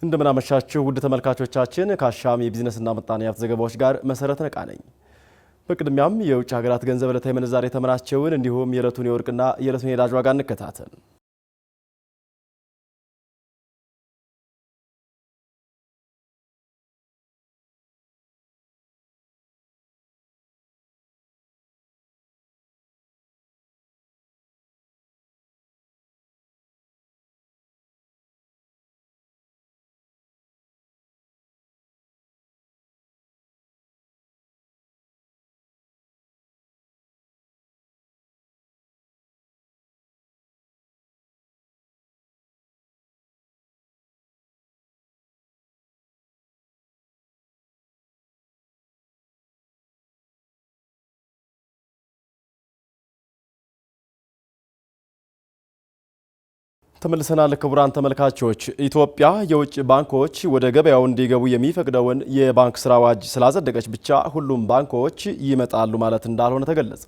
እንደምን አመሻችሁ ውድ ተመልካቾቻችን ከአሻም የቢዝነስና ምጣኔ ሀብት ዘገባዎች ጋር መሰረት ነቃ ነኝ። በቅድሚያም የውጭ ሀገራት ገንዘብ ዕለታዊ ምንዛሬ ተመናቸውን እንዲሁም የዕለቱን የወርቅና የዕለቱን የነዳጅ ዋጋ እንከታተል። ተመልሰናል። ክቡራን ተመልካቾች ኢትዮጵያ የውጭ ባንኮች ወደ ገበያው እንዲገቡ የሚፈቅደውን የባንክ ስራ አዋጅ ስላጸደቀች ብቻ ሁሉም ባንኮች ይመጣሉ ማለት እንዳልሆነ ተገለጸ።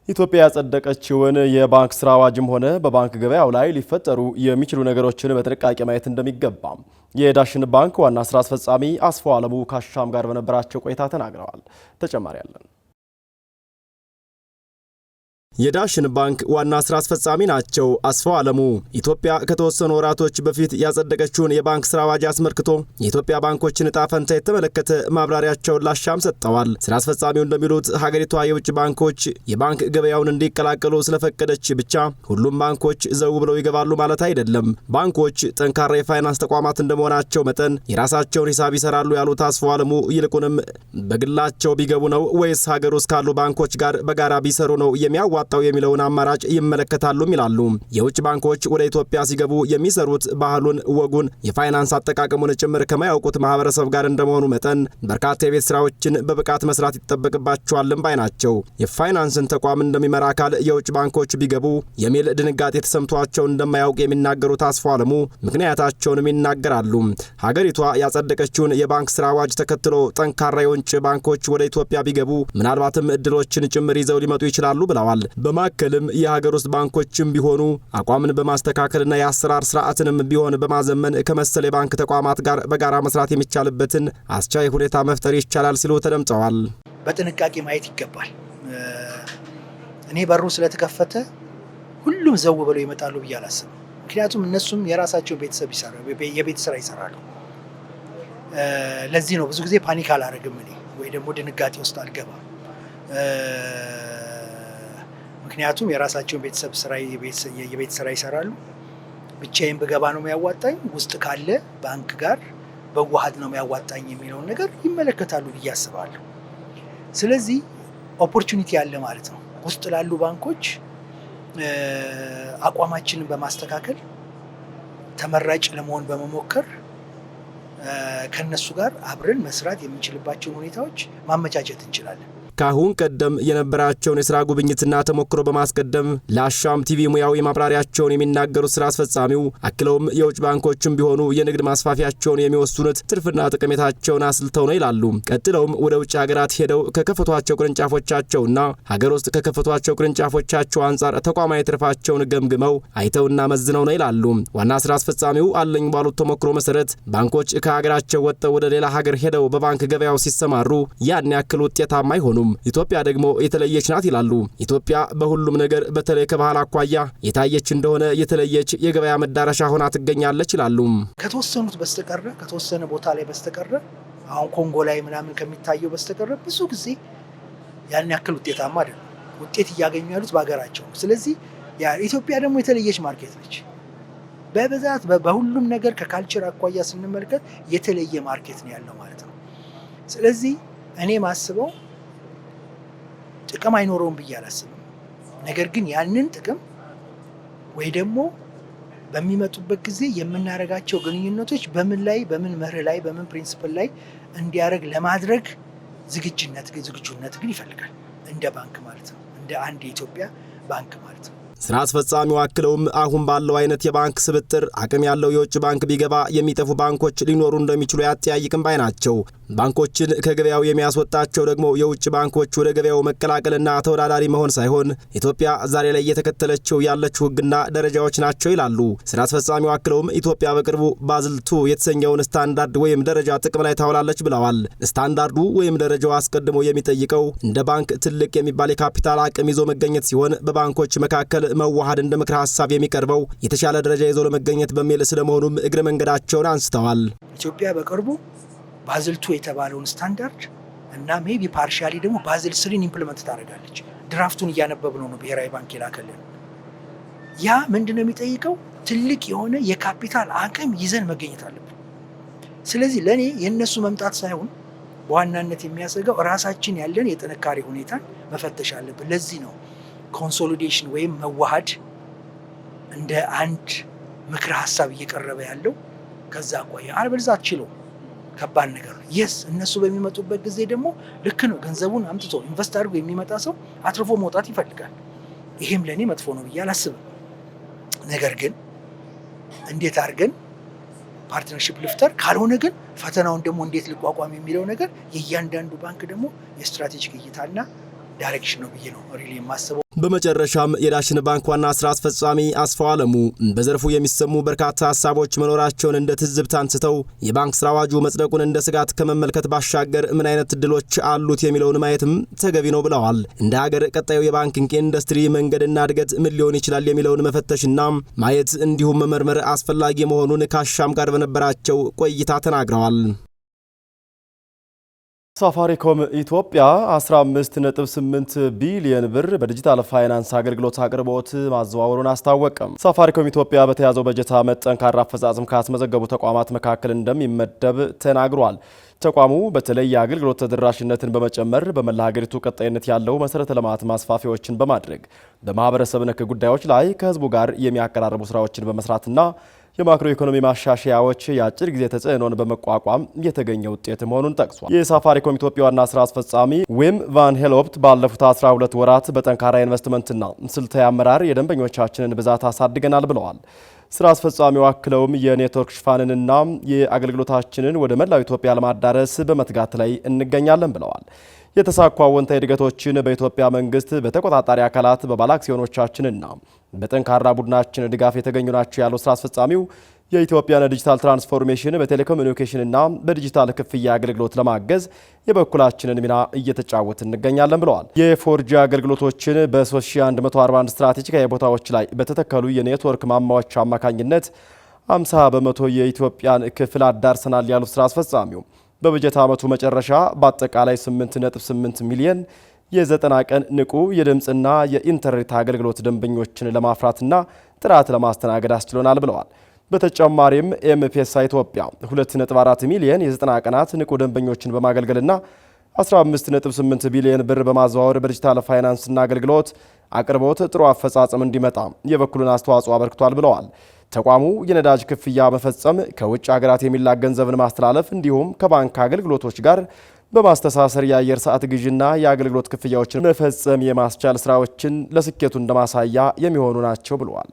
ኢትዮጵያ ያጸደቀችውን የባንክ ስራ አዋጅም ሆነ በባንክ ገበያው ላይ ሊፈጠሩ የሚችሉ ነገሮችን በጥንቃቄ ማየት እንደሚገባ የዳሽን ባንክ ዋና ስራ አስፈጻሚ አስፋው አለሙ ከአሻም ጋር በነበራቸው ቆይታ ተናግረዋል። ተጨማሪ ያለን የዳሽን ባንክ ዋና ስራ አስፈጻሚ ናቸው። አስፋው አለሙ ኢትዮጵያ ከተወሰኑ ወራቶች በፊት ያጸደቀችውን የባንክ ስራ አዋጅ አስመልክቶ የኢትዮጵያ ባንኮችን ዕጣ ፈንታ የተመለከተ ማብራሪያቸውን ላሻም ሰጥተዋል። ስራ አስፈጻሚው እንደሚሉት ሀገሪቷ የውጭ ባንኮች የባንክ ገበያውን እንዲቀላቀሉ ስለፈቀደች ብቻ ሁሉም ባንኮች ዘው ብለው ይገባሉ ማለት አይደለም። ባንኮች ጠንካራ የፋይናንስ ተቋማት እንደመሆናቸው መጠን የራሳቸውን ሂሳብ ይሰራሉ ያሉት አስፋው አለሙ ይልቁንም በግላቸው ቢገቡ ነው ወይስ ሀገር ውስጥ ካሉ ባንኮች ጋር በጋራ ቢሰሩ ነው የሚያዋ ጣው የሚለውን አማራጭ ይመለከታሉም ይላሉ። የውጭ ባንኮች ወደ ኢትዮጵያ ሲገቡ የሚሰሩት ባህሉን፣ ወጉን፣ የፋይናንስ አጠቃቀሙን ጭምር ከማያውቁት ማህበረሰብ ጋር እንደመሆኑ መጠን በርካታ የቤት ስራዎችን በብቃት መስራት ይጠበቅባቸዋልም ባይ ናቸው። የፋይናንስን ተቋም እንደሚመራ አካል የውጭ ባንኮች ቢገቡ የሚል ድንጋጤ ተሰምቷቸው እንደማያውቅ የሚናገሩት አስፋው አለሙ ምክንያታቸውንም ይናገራሉ። ሀገሪቷ ያጸደቀችውን የባንክ ስራ አዋጅ ተከትሎ ጠንካራ የውጭ ባንኮች ወደ ኢትዮጵያ ቢገቡ ምናልባትም እድሎችን ጭምር ይዘው ሊመጡ ይችላሉ ብለዋል። በማከልም የሀገር ውስጥ ባንኮችም ቢሆኑ አቋምን በማስተካከልና የአሰራር ስርዓትንም ቢሆን በማዘመን ከመሰል የባንክ ተቋማት ጋር በጋራ መስራት የሚቻልበትን አስቻይ ሁኔታ መፍጠር ይቻላል ሲሉ ተደምጠዋል። በጥንቃቄ ማየት ይገባል። እኔ በሩ ስለተከፈተ ሁሉም ዘው ብለው ይመጣሉ ብዬ አላስብም። ምክንያቱም እነሱም የራሳቸው የቤት ስራ ይሰራሉ። ለዚህ ነው ብዙ ጊዜ ፓኒክ አላረግም እኔ ወይ ደግሞ ድንጋጤ ውስጥ አልገባም። ምክንያቱም የራሳቸውን የቤት ስራ ይሰራሉ። ብቻዬን ብገባ ነው የሚያዋጣኝ ውስጥ ካለ ባንክ ጋር በዋሃድ ነው የሚያዋጣኝ የሚለውን ነገር ይመለከታሉ ብዬ አስባለሁ። ስለዚህ ኦፖርቹኒቲ ያለ ማለት ነው። ውስጥ ላሉ ባንኮች አቋማችንን በማስተካከል ተመራጭ ለመሆን በመሞከር ከነሱ ጋር አብረን መስራት የምንችልባቸውን ሁኔታዎች ማመቻቸት እንችላለን። ካሁን ቀደም የነበራቸውን የሥራ ጉብኝትና ተሞክሮ በማስቀደም ለአሻም ቲቪ ሙያዊ ማብራሪያቸውን የሚናገሩት ስራ አስፈጻሚው አክለውም የውጭ ባንኮችም ቢሆኑ የንግድ ማስፋፊያቸውን የሚወስኑት ትርፍና ጠቀሜታቸውን አስልተው ነው ይላሉ። ቀጥለውም ወደ ውጭ ሀገራት ሄደው ከከፈቷቸው ቅርንጫፎቻቸውና ሀገር ውስጥ ከከፈቷቸው ቅርንጫፎቻቸው አንጻር ተቋማዊ ትርፋቸውን ገምግመው አይተውና መዝነው ነው ይላሉ። ዋና ስራ አስፈጻሚው አለኝ ባሉት ተሞክሮ መሰረት ባንኮች ከሀገራቸው ወጥተው ወደ ሌላ ሀገር ሄደው በባንክ ገበያው ሲሰማሩ ያን ያክል ውጤታማ አይሆኑም። ኢትዮጵያ ደግሞ የተለየች ናት ይላሉ። ኢትዮጵያ በሁሉም ነገር በተለይ ከባህል አኳያ የታየች እንደሆነ የተለየች የገበያ መዳረሻ ሆና ትገኛለች ይላሉ። ከተወሰኑት በስተቀረ ከተወሰነ ቦታ ላይ በስተቀረ አሁን ኮንጎ ላይ ምናምን ከሚታየው በስተቀረ ብዙ ጊዜ ያን ያክል ውጤታማ አይደለም። ውጤት እያገኙ ያሉት በሀገራቸው ነው። ስለዚህ ኢትዮጵያ ደግሞ የተለየች ማርኬት ነች። በብዛት በሁሉም ነገር ከካልቸር አኳያ ስንመለከት የተለየ ማርኬት ነው ያለው ማለት ነው። ስለዚህ እኔ ማስበው ጥቅም አይኖረውም ብዬ አላስብም። ነገር ግን ያንን ጥቅም ወይ ደግሞ በሚመጡበት ጊዜ የምናደርጋቸው ግንኙነቶች በምን መርህ ላይ በምን ፕሪንሲፕል ላይ እንዲያደርግ ለማድረግ ዝግጁነት ግን ይፈልጋል። እንደ ባንክ ማለት ነው። እንደ አንድ የኢትዮጵያ ባንክ ማለት ነው። ስራ አስፈጻሚው አክለውም አሁን ባለው አይነት የባንክ ስብጥር አቅም ያለው የውጭ ባንክ ቢገባ የሚጠፉ ባንኮች ሊኖሩ እንደሚችሉ ያጠያይቅም ባይ ናቸው። ባንኮችን ከገበያው የሚያስወጣቸው ደግሞ የውጭ ባንኮች ወደ ገበያው መቀላቀልና ተወዳዳሪ መሆን ሳይሆን ኢትዮጵያ ዛሬ ላይ እየተከተለችው ያለችው ሕግና ደረጃዎች ናቸው ይላሉ። ስራ አስፈጻሚው አክለውም ኢትዮጵያ በቅርቡ ባዝል 2 የተሰኘውን ስታንዳርድ ወይም ደረጃ ጥቅም ላይ ታውላለች ብለዋል። ስታንዳርዱ ወይም ደረጃው አስቀድሞ የሚጠይቀው እንደ ባንክ ትልቅ የሚባል የካፒታል አቅም ይዞ መገኘት ሲሆን በባንኮች መካከል መዋሃድ እንደ ምክረ ሀሳብ የሚቀርበው የተሻለ ደረጃ ይዞ ለመገኘት በሚል ስለመሆኑም እግረ መንገዳቸውን አንስተዋል። ኢትዮጵያ በቅርቡ ባዝል 2 የተባለውን ስታንዳርድ እና ሜቢ ፓርሻሊ ደግሞ ባዝል 3 ኢምፕሊመንት ታደርጋለች። ድራፍቱን እያነበብነው ነው ብሔራዊ ባንክ የላከልን። ያ ምንድነው የሚጠይቀው? ትልቅ የሆነ የካፒታል አቅም ይዘን መገኘት አለብን። ስለዚህ ለኔ የነሱ መምጣት ሳይሆን በዋናነት የሚያሰጋው ራሳችን ያለን የጥንካሬ ሁኔታን መፈተሽ አለብን። ለዚህ ነው ኮንሶሊዴሽን ወይም መዋሃድ እንደ አንድ ምክረ ሀሳብ እየቀረበ ያለው። ከዛ አቋያ አልበለዚያ አትችለው ከባድ ነገር ነው። የስ እነሱ በሚመጡበት ጊዜ ደግሞ ልክ ነው፣ ገንዘቡን አምጥቶ ኢንቨስት አድርጎ የሚመጣ ሰው አትርፎ መውጣት ይፈልጋል። ይሄም ለኔ መጥፎ ነው ብዬ አላስብም። ነገር ግን እንዴት አድርገን ፓርትነርሺፕ ልፍጠር፣ ካልሆነ ግን ፈተናውን ደግሞ እንዴት ልቋቋም የሚለው ነገር የእያንዳንዱ ባንክ ደግሞ የስትራቴጂክ እይታና ዳይሬክሽን ነው ብዬ ነው ሪሊ የማስበው። በመጨረሻም የዳሽን ባንክ ዋና ስራ አስፈጻሚ አስፋው አለሙ በዘርፉ የሚሰሙ በርካታ ሀሳቦች መኖራቸውን እንደ ትዝብት አንስተው የባንክ ስራ አዋጁ መጽደቁን እንደ ስጋት ከመመልከት ባሻገር ምን አይነት እድሎች አሉት የሚለውን ማየትም ተገቢ ነው ብለዋል። እንደ ሀገር ቀጣዩ የባንኪንግ ኢንዱስትሪ መንገድና እድገት ምን ሊሆን ይችላል የሚለውን መፈተሽና ማየት እንዲሁም መመርመር አስፈላጊ መሆኑን ከአሻም ጋር በነበራቸው ቆይታ ተናግረዋል። ሳፋሪኮም ኢትዮጵያ 15.8 ቢሊዮን ብር በዲጂታል ፋይናንስ አገልግሎት አቅርቦት ማዘዋወሩን አስታወቀም። ሳፋሪኮም ኢትዮጵያ በተያዘው በጀት ዓመት ጠንካራ አፈጻጸም ካስመዘገቡ ተቋማት መካከል እንደሚመደብ ተናግሯል። ተቋሙ በተለይ የአገልግሎት ተደራሽነትን በመጨመር በመላ ሀገሪቱ ቀጣይነት ያለው መሰረተ ልማት ማስፋፊያዎችን በማድረግ በማህበረሰብ ነክ ጉዳዮች ላይ ከህዝቡ ጋር የሚያቀራርቡ ስራዎችን በመስራትና የማክሮ ኢኮኖሚ ማሻሻያዎች የአጭር ጊዜ ተጽዕኖን በመቋቋም የተገኘ ውጤት መሆኑን ጠቅሷል። የሳፋሪኮም ኢትዮጵያ ዋና ስራ አስፈጻሚ ዊም ቫን ሄልሆፕት ባለፉት 12 ወራት በጠንካራ ኢንቨስትመንትና ስልታዊ አመራር የደንበኞቻችንን ብዛት አሳድገናል ብለዋል። ስራ አስፈጻሚው አክለውም የኔትወርክ ሽፋንንና የአገልግሎታችንን ወደ መላው ኢትዮጵያ ለማዳረስ በመትጋት ላይ እንገኛለን ብለዋል። የተሳኩ አዎንታዊ እድገቶችን በኢትዮጵያ መንግስት በተቆጣጣሪ አካላት በባለአክሲዮኖቻችንና በጠንካራ ቡድናችን ድጋፍ የተገኙ ናቸው ያለው ስራ አስፈጻሚው የኢትዮጵያን ዲጂታል ትራንስፎርሜሽን በቴሌኮሙኒኬሽንና በዲጂታል ክፍያ አገልግሎት ለማገዝ የበኩላችንን ሚና እየተጫወትን እንገኛለን ብለዋል። የፎርጂ አገልግሎቶችን በ3141 ስትራቴጂካዊ ቦታዎች ላይ በተተከሉ የኔትወርክ ማማዎች አማካኝነት 50 በመቶ የኢትዮጵያን ክፍል አዳርሰናል ያሉት ስራ አስፈጻሚው በበጀት ዓመቱ መጨረሻ በአጠቃላይ 8.8 ሚሊዮን የ90 ቀን ንቁ የድምፅና የኢንተርኔት አገልግሎት ደንበኞችን ለማፍራትና ጥራት ለማስተናገድ አስችሎናል ብለዋል። በተጨማሪም ኤምፔሳ ኢትዮጵያ 2.4 ሚሊዮን የ90 ቀናት ንቁ ደንበኞችን በማገልገልና 15.8 ቢሊዮን ብር በማዘዋወር በዲጂታል ፋይናንስና አገልግሎት አቅርቦት ጥሩ አፈጻጸም እንዲመጣ የበኩሉን አስተዋጽኦ አበርክቷል ብለዋል። ተቋሙ የነዳጅ ክፍያ መፈጸም፣ ከውጭ ሀገራት የሚላክ ገንዘብን ማስተላለፍ እንዲሁም ከባንክ አገልግሎቶች ጋር በማስተሳሰር የአየር ሰዓት ግዥና የአገልግሎት ክፍያዎችን መፈጸም የማስቻል ስራዎችን ለስኬቱ እንደማሳያ የሚሆኑ ናቸው ብለዋል።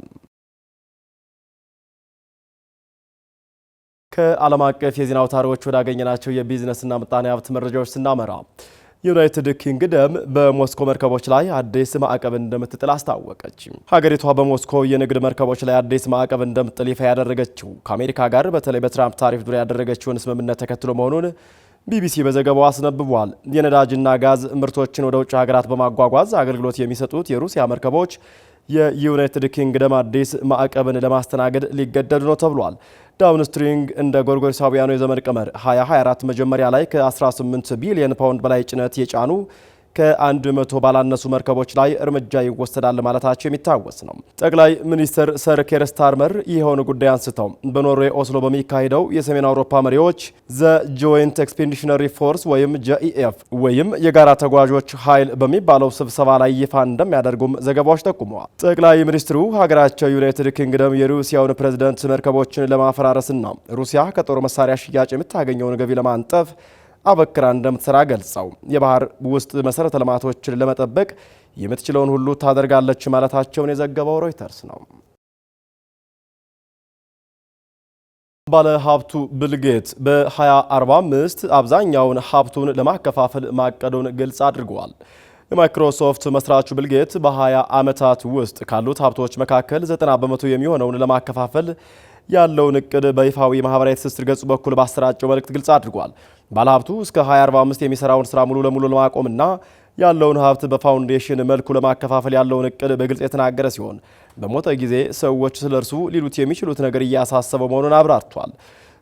ከዓለም አቀፍ የዜና አውታሮች ወዳገኘናቸው የቢዝነስና ምጣኔ ሀብት መረጃዎች ስናመራ ዩናይትድ ኪንግደም በሞስኮ መርከቦች ላይ አዲስ ማዕቀብ እንደምትጥል አስታወቀች። ሀገሪቷ በሞስኮ የንግድ መርከቦች ላይ አዲስ ማዕቀብ እንደምትጥል ይፋ ያደረገችው ከአሜሪካ ጋር በተለይ በትራምፕ ታሪፍ ዙሪያ ያደረገችውን ስምምነት ተከትሎ መሆኑን ቢቢሲ በዘገባው አስነብቧል። የነዳጅና ጋዝ ምርቶችን ወደ ውጭ ሀገራት በማጓጓዝ አገልግሎት የሚሰጡት የሩሲያ መርከቦች የዩናይትድ ኪንግደም አዲስ ማዕቀብን ለማስተናገድ ሊገደዱ ነው ተብሏል። ዳውንስትሪንግ እንደ ጎርጎሮሳውያኑ የዘመን ቀመር 2024 መጀመሪያ ላይ ከ18 ቢሊዮን ፓውንድ በላይ ጭነት የጫኑ ከ100 ባላነሱ መርከቦች ላይ እርምጃ ይወሰዳል ማለታቸው የሚታወስ ነው። ጠቅላይ ሚኒስትር ሰር ኬር ስታርመር ይኸውን ጉዳይ አንስተው በኖርዌይ ኦስሎ በሚካሄደው የሰሜን አውሮፓ መሪዎች ዘ ጆይንት ኤክስፔዲሽነሪ ፎርስ ወይም ጄኢኤፍ ወይም የጋራ ተጓዦች ኃይል በሚባለው ስብሰባ ላይ ይፋ እንደሚያደርጉም ዘገባዎች ጠቁመዋል። ጠቅላይ ሚኒስትሩ ሀገራቸው ዩናይትድ ኪንግደም የሩሲያውን ፕሬዝዳንት መርከቦችን ለማፈራረስና ሩሲያ ከጦር መሳሪያ ሽያጭ የምታገኘውን ገቢ ለማንጠፍ አበክራ እንደምትሰራ ገልጸው የባህር ውስጥ መሰረተ ልማቶችን ለመጠበቅ የምትችለውን ሁሉ ታደርጋለች ማለታቸውን የዘገበው ሮይተርስ ነው። ባለ ሀብቱ ቢል ጌትስ በ2045 አብዛኛውን ሀብቱን ለማከፋፈል ማቀዱን ግልጽ አድርጓል። የማይክሮሶፍት መስራቹ ቢል ጌትስ በ20 ዓመታት ውስጥ ካሉት ሀብቶች መካከል 90 በመቶ የሚሆነውን ለማከፋፈል ያለውን እቅድ በይፋዊ ማህበራዊ ትስስር ገጹ በኩል ባሰራጨው መልእክት ግልጽ አድርጓል። ባለሀብቱ እስከ 2045 የሚሰራውን ስራ ሙሉ ለሙሉ ለማቆምና ያለውን ሀብት በፋውንዴሽን መልኩ ለማከፋፈል ያለውን እቅድ በግልጽ የተናገረ ሲሆን በሞተ ጊዜ ሰዎች ስለርሱ ሊሉት የሚችሉት ነገር እያሳሰበው መሆኑን አብራርቷል።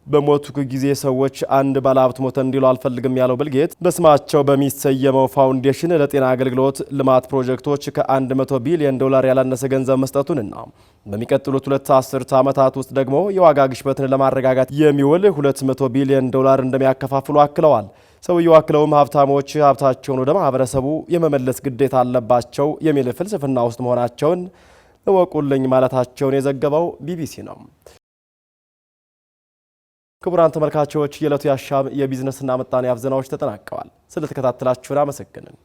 በሞቱ ጊዜ ሰዎች አንድ ባለሀብት ሞተ እንዲሉ አልፈልግም ያለው ቢል ጌትስ በስማቸው በሚሰየመው ፋውንዴሽን ለጤና አገልግሎት ልማት ፕሮጀክቶች ከ100 ቢሊዮን ዶላር ያላነሰ ገንዘብ መስጠቱንና በሚቀጥሉት 2 አስርት ዓመታት ውስጥ ደግሞ የዋጋ ግሽበትን ለማረጋጋት የሚውል 200 ቢሊዮን ዶላር እንደሚያከፋፍሉ አክለዋል። ሰውየው አክለውም ሀብታሞች ሀብታቸውን ወደ ማህበረሰቡ የመመለስ ግዴታ አለባቸው የሚል ፍልስፍና ውስጥ መሆናቸውን እወቁልኝ ማለታቸውን የዘገበው ቢቢሲ ነው። ክቡራን ተመልካቾች የዕለቱ የአሻም የቢዝነስና ምጣኔ ሀብት ዜናዎች ተጠናቀዋል። ስለተከታተላችሁን አመሰግንን።